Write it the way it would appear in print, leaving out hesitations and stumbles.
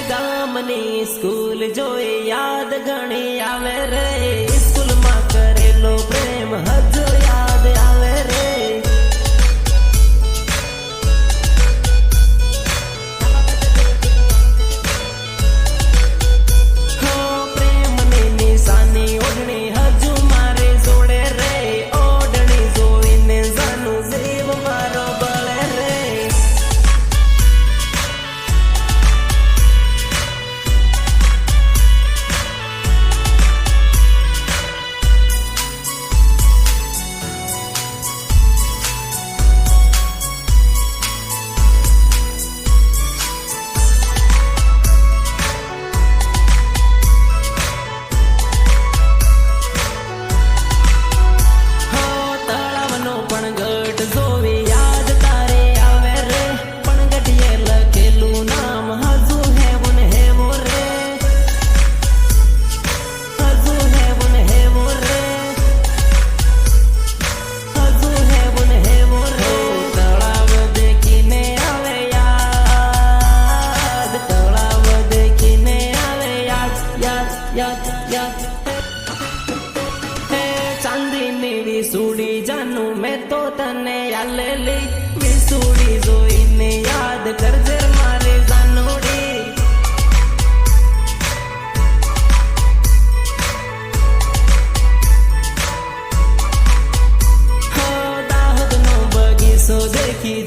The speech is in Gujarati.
ગામની સ્કૂલ જોઈ યાદ ઘણી આવે રે, સ્કૂલમાં કરેલો પ્રેમ હજુ યાદ આવે રે. પ્રેમની નિશાની ઓઢણી હજુ મારે જોડે રે, ઓઢણી જોઈને જાનું જીવ મારો બળે રે. ચાંદીની વિસુડી જાનું મેં તો તને આલેલી, વિસુડી જોઈને યાદ કરજે મારી જાનુડી. દાહોદનો બગીચો દેખી